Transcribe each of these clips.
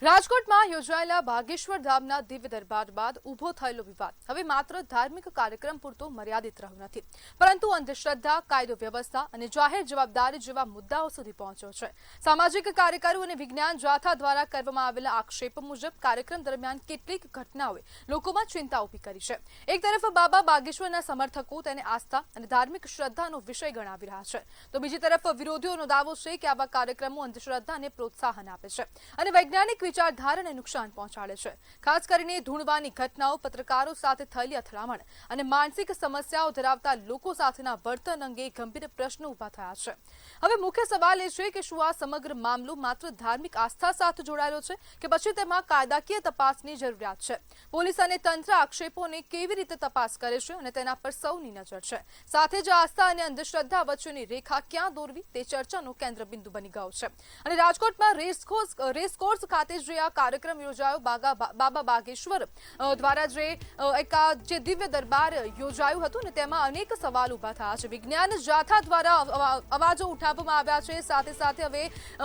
રાજકોટમાં યોજાયેલા ભાગેશ્વર ધામના દિવ્ય દરબાર બાદ ઊભો થયેલો વિવાદ હવે માત્ર ધાર્મિક કાર્યક્રમ પૂરતો મર્યાદિત રહ્યો નથી, પરંતુ અંધશ્રદ્ધા, કાયદો વ્યવસ્થા અને જાહેર જવાબદારી જેવા મુદ્દાઓ સુધી પહોંચ્યો છે। સામાજિક કાર્યકરો અને વિજ્ઞાન જાથા દ્વારા કરવામાં આવેલા આક્ષેપ મુજબ કાર્યક્રમ દરમિયાન કેટલીક ઘટનાઓએ લોકોમાં ચિંતા ઊભી કરી છે। એક તરફ બાબા બાગેશ્વરના સમર્થકો તેને આસ્થા અને ધાર્મિક શ્રદ્ધાનો વિષય ગણાવી રહ્યા છે, તો બીજી તરફ વિરોધીઓનો દાવો છે કે આવા કાર્યક્રમો અંધશ્રદ્ધાને પ્રોત્સાહન આપે છે અને વૈજ્ઞાનિક વિચારધારાને નુકસાન પહોંચાડે છે। ખાસ કરીને ધૂણવાની ઘટનાઓ, પત્રકારો સાથે થયેલી અથડામણ અને માનસિક સમસ્યાઓ ધરાવતા લોકો સાથેના વર્તન અંગે ગંભીર પ્રશ્નો ઊભા થયા છે। હવે મુખ્ય સવાલ એ છે કે શું આ સમગ્ર મામલો માત્ર ધાર્મિક આસ્થા સાથે જોડાયેલો છે કે પછી તેમાં કાયદાકીય તપાસની જરૂરિયાત છે? પોલીસ અને તંત્ર આક્ષેપોને કેવી રીતે તપાસ કરે છે અને તેના પર સૌની નજર છે। સાથે જ આસ્થા અને અંધશ્રદ્ધા વચ્ચેની રેખા ક્યાં દોરવી તે ચર્ચાનો કેન્દ્રબિંદુ બની ગયો છે। અને રાજકોટમાં રેસકોર્સ ખાતે જે આ કાર્યક્રમ યોજાયો, બાબા બાગેશ્વર દ્વારા જે દિવ્ય દરબાર યોજાયું હતું ને તેમાં અનેક સવાલ ઊભા થયા છે। વિજ્ઞાન જાથા દ્વારા અવાજો ઉઠાવવામાં આવ્યા છે, સાથે સાથે હવે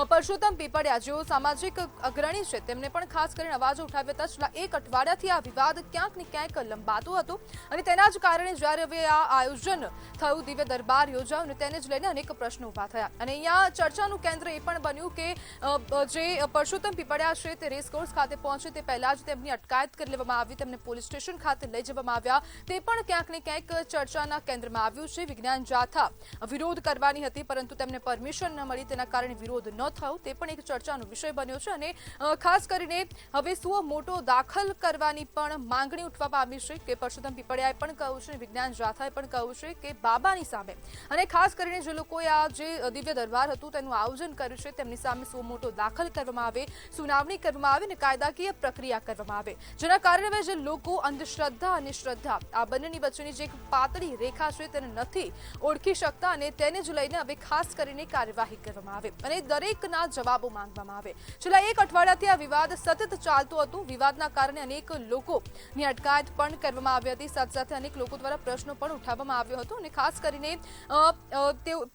પરસોત્તમ પીપળિયા જેઓ સામાજિક અગ્રણી છે તેમને પણ ખાસ કરીને અવાજો ઉઠાવ્યા હતા। છેલ્લા એક અઠવાડિયાથી આ વિવાદ ક્યાંક ને ક્યાંક લંબાતો હતો અને તેના જ કારણે જ્યારે હવે આ આયોજન થયું, દિવ્ય દરબાર યોજાયું ને તેને જ લઈને અનેક પ્રશ્નો ઊભા થયા અને અહીંયા ચર્ચાનું કેન્દ્ર એ પણ બન્યું કે જે પરસોત્તમ પીપળિયા છે તે રેસકોર્સ ખાતે પહોંચે તે પહેલા જ તેમની અટકાયત કરી લેવામાં આવી, તેમને પોલીસ સ્ટેશન ખાતે લઈ જવામાં આવ્યા, તે પણ ક્યાંક ને ક્યાંક ચર્ચાના કેન્દ્રમાં આવ્યું છે। વિજ્ઞાન જાથા વિરોધ કરવાની હતી પરંતુ તેમને પરમિશન ન મળી, તેના કારણે વિરોધ ન થયો, તે પણ એક ચર્ચાનો વિષય બન્યો છે અને ખાસ કરીને હવે સુઓ મોટો દાખલ કરવાની પણ માંગણી ઉઠવા પામી છે કે પરસોત્તમ પીપળિયાએ પણ કહ્યું છે, વિજ્ઞાન જાથાએ પણ કહ્યું છે કે બાબાની સામે અને ખાસ કરીને જે લોકોએ આ જે દિવ્ય દરબાર હતું તેનું આયોજન કર્યું છે તેમની સામે સુઓ મોટો દાખલ કરવામાં આવે, સુનાવણી કરવામાં આવે અને કાયદાકીય પ્રક્રિયા કરવામાં આવે, જેના કારણે હવે જે લોકો અંધશ્રદ્ધા અને શ્રદ્ધા આ બંનેની વચ્ચેની જે એક પાતળી રેખા છે તેને નથી ઓળખી શકતા અને તેને જ લઈને હવે ખાસ કરીને કાર્યવાહી કરવામાં આવે અને દરેકના જવાબો માંગવામાં આવે। છેલ્લા એક અઠવાડિયાથી આ વિવાદ સતત ચાલતું હતું, વિવાદના કારણે અનેક લોકોની અટકાયત પણ કરવામાં આવી હતી, સાથે સાથે અનેક લોકો દ્વારા પ્રશ્નો પણ ઉઠાવવામાં આવ્યો હતો અને ખાસ કરીને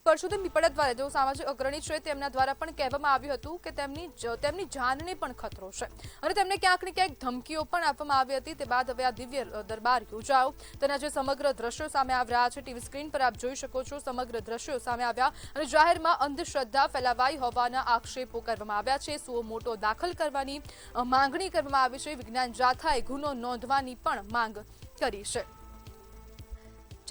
પરસોત્તમ પીપળિયા દ્વારા જેઓ સામાજિક અગ્રણી છે તેમના દ્વારા પણ કહેવામાં આવ્યું હતું કે તેમની જાનને પણ ખતરો છે અને તેમને ક્યાંક ને ક્યાંક ધમકીઓ પણ આપવામાં આવી હતી। તે બાદ હવે આ દિવ્ય દરબાર યોજાયો, તેના જે સમગ્ર દ્રશ્યો સામે આવી રહ્યા છે, ટીવી સ્ક્રીન પર આપ જોઈ શકો છો, સમગ્ર દ્રશ્યો સામે આવ્યા અને જાહેરમાં અંધશ્રદ્ધા ફેલાવાઈ હોવાના આક્ષેપો કરવામાં આવ્યા છે, સુઓ મોટો દાખલ કરવાની માંગણી કરવામાં આવી છે, વિજ્ઞાન જાથાએ ગુનો નોંધવાની પણ માંગ કરી છે।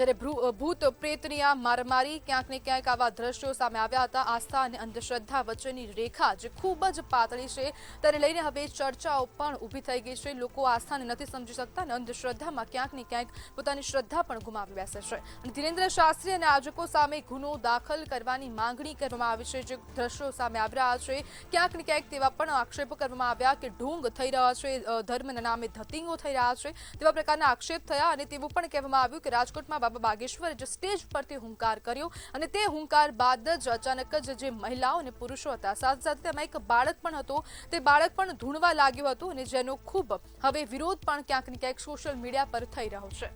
જ્યારે ભૂત પ્રેતની આ મારામારી ક્યાંક ને ક્યાંક આવા દ્રશ્યો સામે આવ્યા હતા। આસ્થા અને અંધશ્રદ્ધા વચ્ચેની રેખા જે ખૂબ જ પાતળી છે તેને લઈને હવે ચર્ચાઓ પણ ઊભી થઈ ગઈ છે। લોકો આસ્થાને નથી સમજી શકતા અને અંધશ્રદ્ધામાં ક્યાંક ને ક્યાંક પોતાની શ્રદ્ધા પણ ગુમાવી બેસે છે અને ધીરેન્દ્ર શાસ્ત્રી અને આયોજકો સામે ગુનો દાખલ કરવાની માંગણી કરવામાં આવી છે। જે દ્રશ્યો સામે આવી રહ્યા છે ક્યાંક ને ક્યાંક તેવા પણ આક્ષેપો કરવામાં આવ્યા કે ઢોંગ થઈ રહ્યા છે, ધર્મના નામે ધતિંગો થઈ રહ્યા છે, તેવા પ્રકારના આક્ષેપ થયા અને તેવું પણ કહેવામાં આવ્યું કે રાજકોટમાં બાબા બાગેશ્વરે જે સ્ટેજ પરથી હુંકાર કર્યો અને તે હુંકાર બાદ જ અચાનક જ જે મહિલાઓ અને પુરુષો હતા, સાથે સાથે તેમાં એક બાળક પણ હતો, તે બાળક પણ ધૂણવા લાગ્યું હતું અને જેનો ખૂબ હવે વિરોધ પણ ક્યાંક ને ક્યાંક સોશિયલ મીડિયા પર થઈ રહ્યો છે।